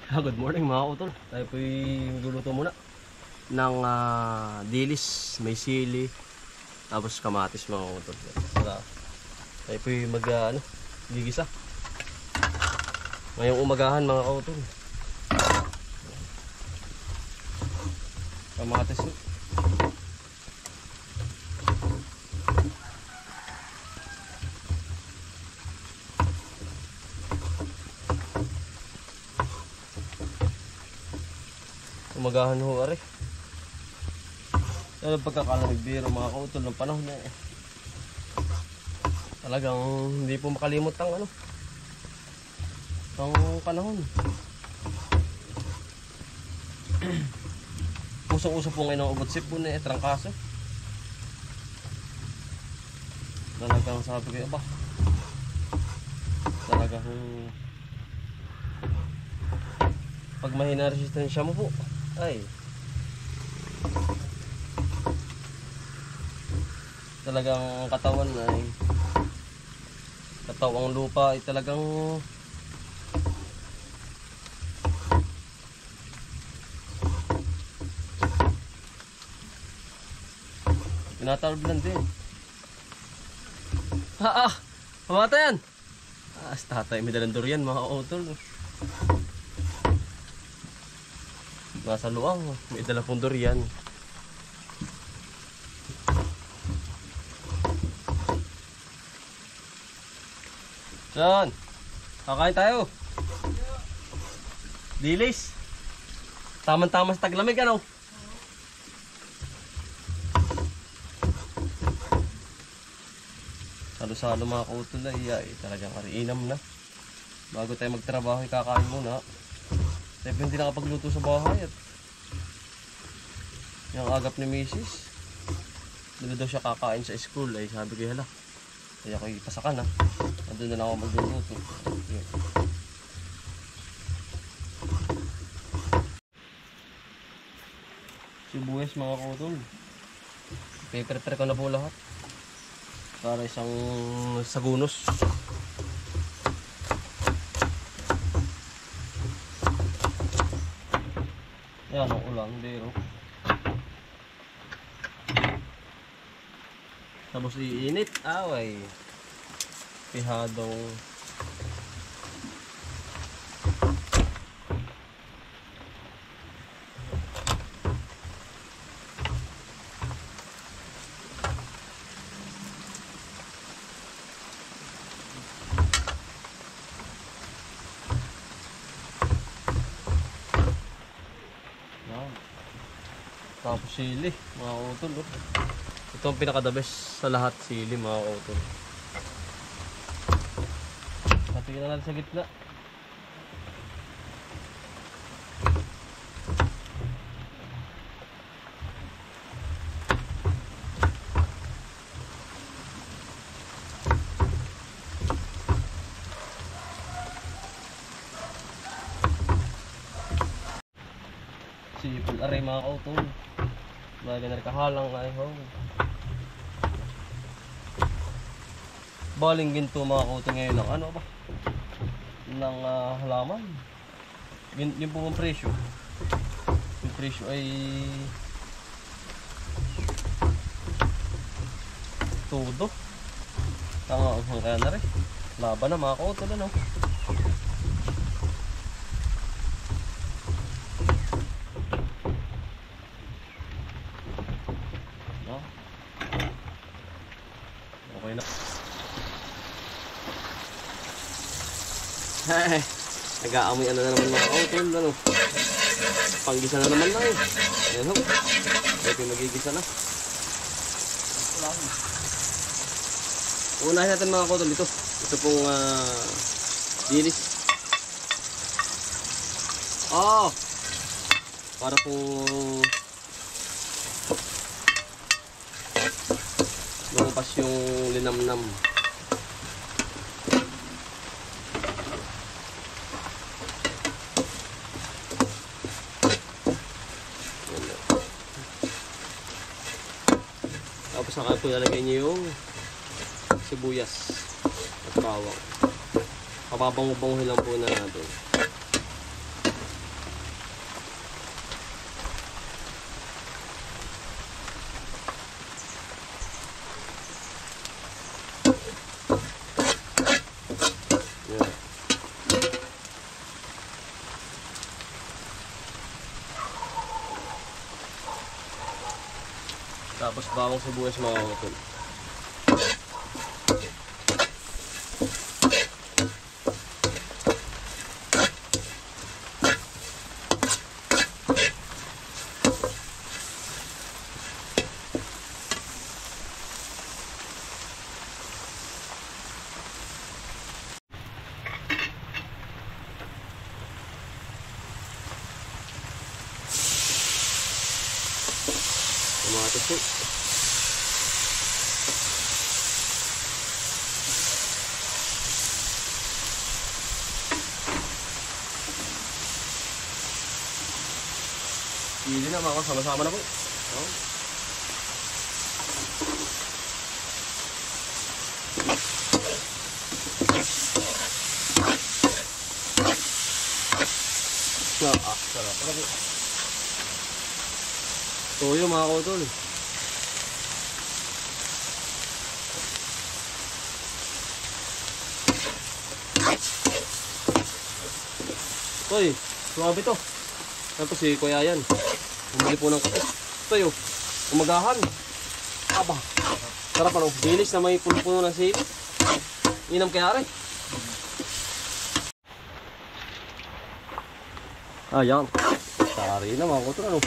Good morning mga utol. Tayo po'y magluluto muna ng dilis, may sili, tapos kamatis mga utol. Tayo po'y gigisa ngayong umagahan mga utol. Kamatis yun. Umagahan ho ari. Pero pagkakalagbiro mga kautol ng panahon na talagang hindi po makalimot ang ang panahon. Usong-uso po ngayon ang ubotsip po na trangkaso. Talagang sabi ko ba, talagang pag mahina resistensya mo po ay talagang katawan ay katawang lupa ay talagang tinatalblan din. Pamata yan. Tatay may dalang durian mga utol. Nasa luang, may dala pong durian. Son, kakain tayo. Dilis. Tamang-tama sa taglamig ano? Salo-salo mga kautol ay talagang kariinam na. Bago tayo magtrabaho, kakain muna. Tapi hindi nakapagluto sa bahay at yung agap ni Mrs. Dito daw siya kakain sa school ay sabi ko hala. Kaya ako ipasakan Andun na lang ako magluluto. Yun. Sibuyas mga kautol. Prepare ko na po lahat. Para isang sagunos. Yan ang ulang biro. Tapos iinit. Away. Pihadong. Tapos sili, mga utol. Ito ang pinaka-the best sa lahat, sili mga utol. Patingin na natin sa gitna. Sipol aray mga utol. Bagay na kahalang ay ho. Baling ginto mga kauto ngayon ng ano ba? Ng halaman. Yung po ang presyo. Yung presyo ay todo. Tanga ang kaya na rin. Laban na mga kauto na no. Okay na. Hey, nag-aamoy ano na naman mga kautol, ano? Panggisa na naman na Ayan ho. Pwede magigisa na. Unahin natin mga kautol dito. Ito pong dilis. Para pong lumabas yung linamnam. Tapos saka po lalagay niyo yung sibuyas at bawang. Papabango-bangohin lang po na natin. Tapos bawang sibuyas mga utol. Kamatis po. Pili na mga sama-sama na po. Oh. Sarap pala po. Toyo mga kautol. Toy, suwabe to. Tapos si Kuya yan. Bumili po ng kape. Toyo, umagahan. Aba, sarap ano. Dilis na may puno-puno ng sili. Inam kaya rin. Ayan. Sari na mga kautol ano.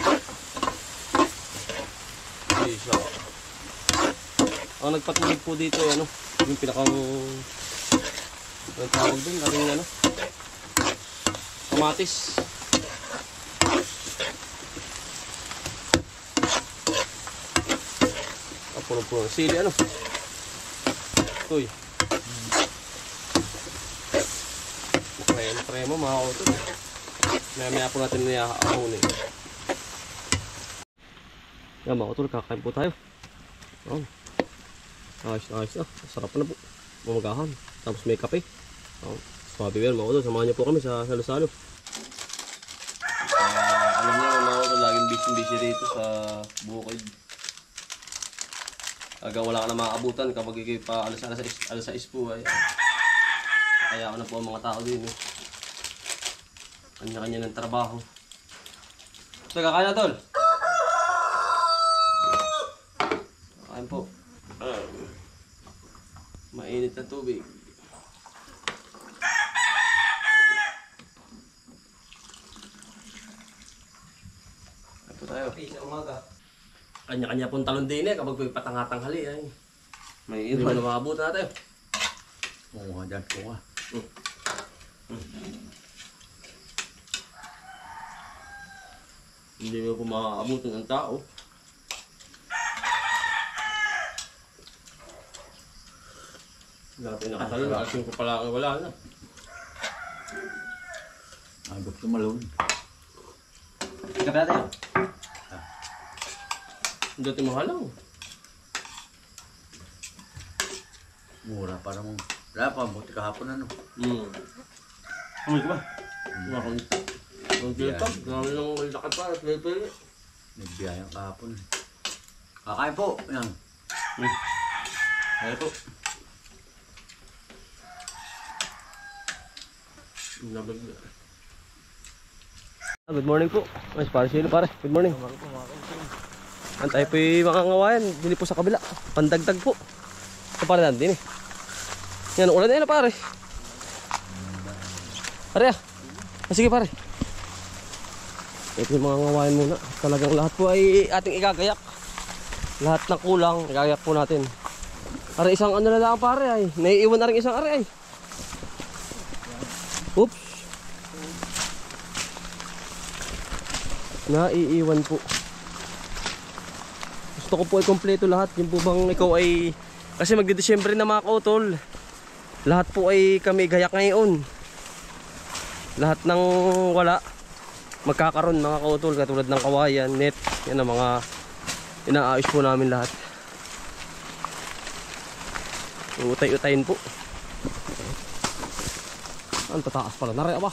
Isa. Ang nagpatulog po dito ano, yung pinakang ang tawag din, ating ano, kamatis. Puno-puno ng sili ano. Uy. Premo mga kautol. Maya-maya po natin niya-ahonin. Yan mga kautol, kakain po tayo. Ayos na. Sarap na po. Mamagahan. Tapos may kape. Swabe yan mga kautol. Samahan niyo po kami sa salo-salo. Alam niyo mga kautol, laging busy dito sa bukid. Aga wala ka na makakabutan kapag ikay pa alas 6 po ay. Kaya ako na po ang mga tao din. Kanya-kanya ng trabaho. So kakain na tol. Kain po. Mainit na tubig. Kain po tayo. Sa umaga. Kanya-kanya pong talon din kapag may patangatanghali ay. May iwan na makabutan natin. Oo nga dyan ko nga. Hindi mo po makakabutan ng tao. Dati nakatalon, asin ko pala wala na. Agap tumalon. Ika pa natin. Dati mahalang. Mura para mong. Wala pa, buti kahapon ano. Amoy ko ba? Makakunta. Ang tilapag, gawin ng lakad pa, pili-pili. Nagbiyayang kahapon. Kakain po. Yan. Kaya po. Good morning po. Mas pare sino pare. Good morning. Antay po yung mga ngawayan. Dili po sa kabila. Pandagdag po. Ito pare natin din eh. Yan, ulan na yan pare. Pare ah. Sige pare. Ito yung mga ngawayan muna. Talagang lahat po ay ating igagayak. Lahat ng kulang, igagayak po natin. Pare isang ano na lang pare ay. Naiiwan na rin isang are ay. Oops. Naiiwan po. Gusto ko po ay kompleto lahat. Yung po bang ikaw ay... Kasi magdi-Desyembre na mga kautol. Lahat po ay kami gayak ngayon. Lahat ng wala magkakaroon mga kautol. Katulad ng kawayan, net. Yan ang mga inaayos po namin lahat. Utay-utayin po. Ang tataas pala. Naray aba.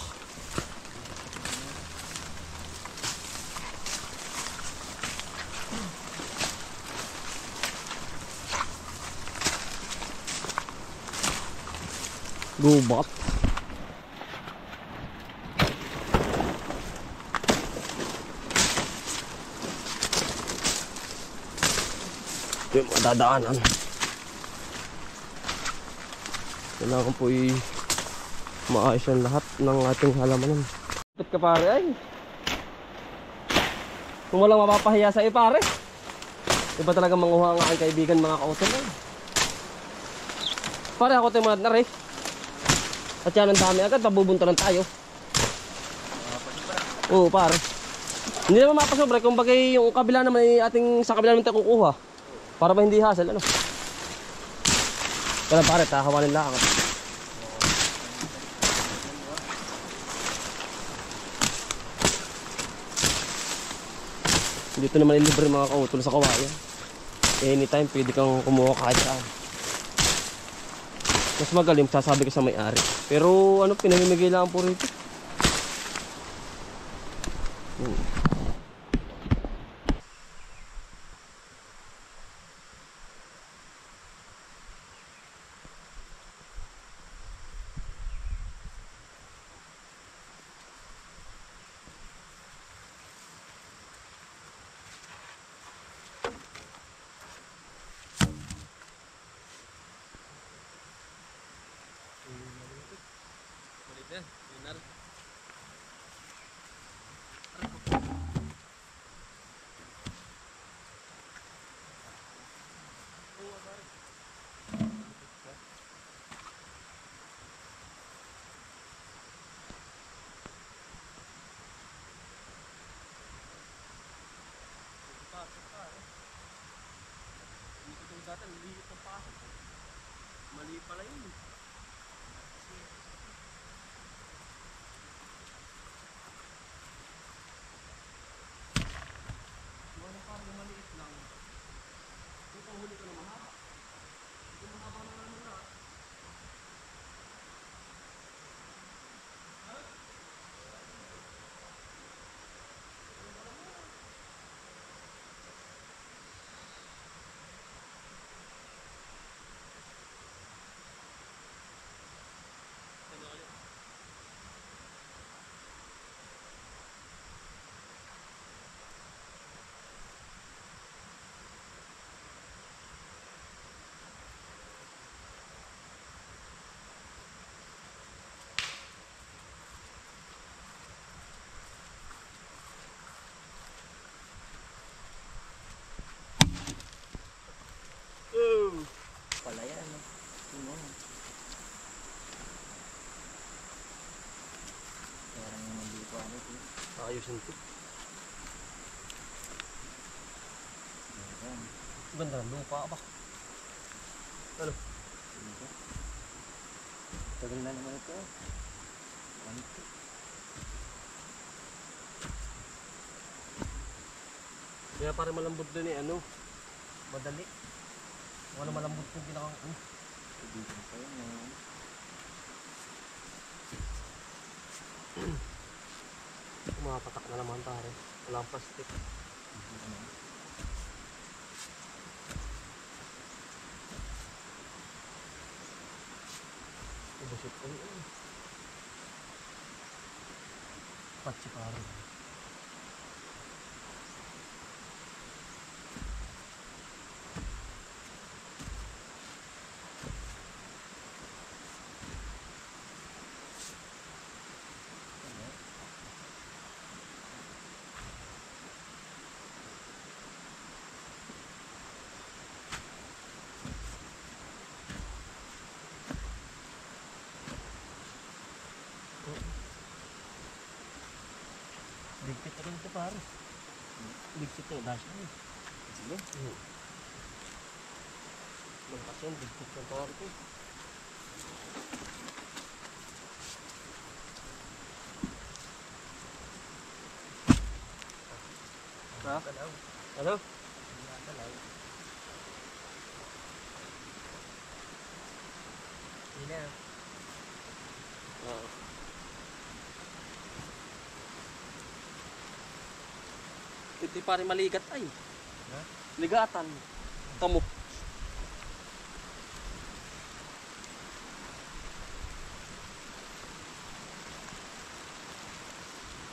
Gubat. Ito yung mga dadaanan. Kailangan po maayos ang lahat ng ating halamanan. Kapit ka pare ay. Kung walang mapapahiya sa pare. Iba talaga manguha ang aking kaibigan mga kautol. Pare ako tayo mga na rin. At yan ang dami agad, mabubunta lang tayo. Oo pare. Hindi naman mapasobre, kung bagay yung kabila naman ay ating sa kabila naman tayo kukuha. Para ba hindi hassle, ano? Kaya pare, tahawanin lang. Dito naman libre mga kautol sa kawayan. Anytime pwede kang kumuha kahit saan. Mas magaling, sasabi ko sa may-ari. Pero ano, pinamimigay lang po rito. Mali pala yun. Wala parang maliit lang. Ito huli ko na mahaba. Ito mahaba na naman na. Pala yan, no? Parang naman dito ano ito. Ayusin ito. Ganda ng lupa ba? Ano? Tagal na naman ito. Ano ito? Kaya parang malambot din eh, ano? Madali. Wala malambot yung pinakang ano. Ibigan pa yun, no? Mapatak na naman pare. Walang plastic. Ubusip ko yun. Patsi pare. Ligpit na rin ito pare. Ligpit ito, dash na yun. Sige. Magkas yan, ligpit yung pare ito. Ha? Ano? Hindi na. Oo. Ito pare maligat ay. Ha? Ligatan. Tamo.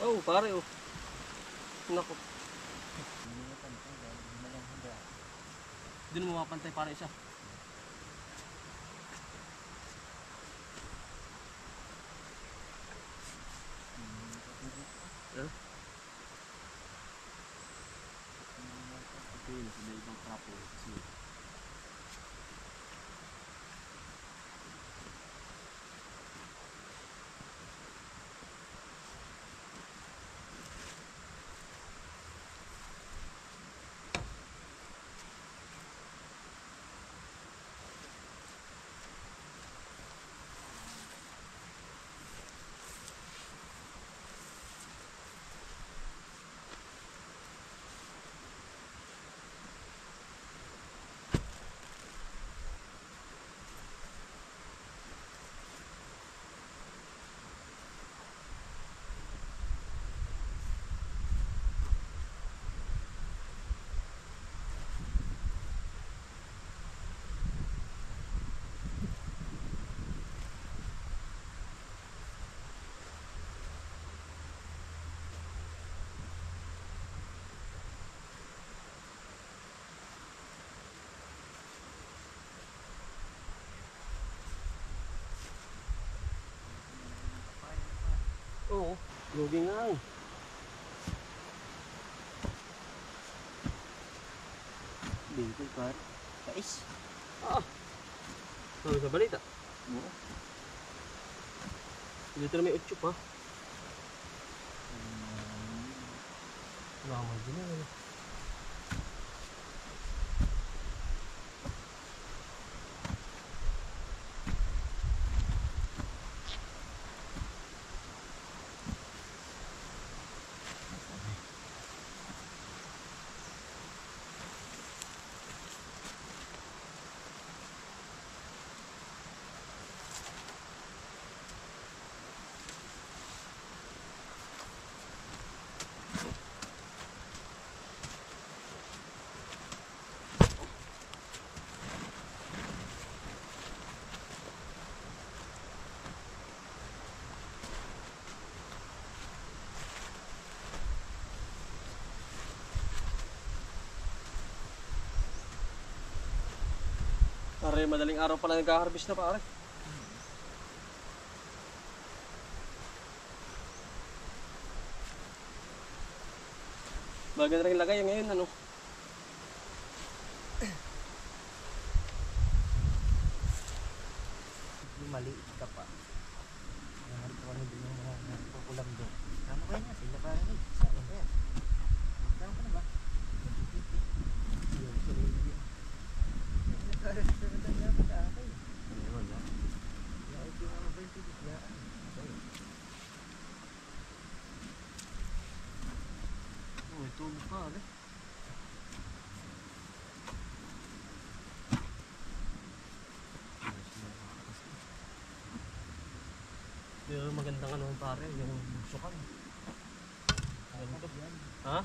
Oh, pare oh. Nako. Doon mo mapantay para isa. Ano? Ito yun, sa ibang trapo. Kasi oo, lugi nga eh. Dito, par. Kais. Ah, sabi sa balita. Oo. Dito na may utsup ha. Laman din na. Pare, madaling araw pala nag-harvest na pare. Bagay na rin lagay ngayon ano. Maliit ka pa. Nangarap ko ano din yung mga nagpupulam doon. Tama kayo nga sila parang eh. Saan ba yan? Tama ka na ba? Yung sarili. Nagkarasaratan na ba tayo? Ayun ha. Yung ito yung mga vertigo na. Oh, ito pare. Pero magandang ano pare, yung sukan. Ganito. Ha?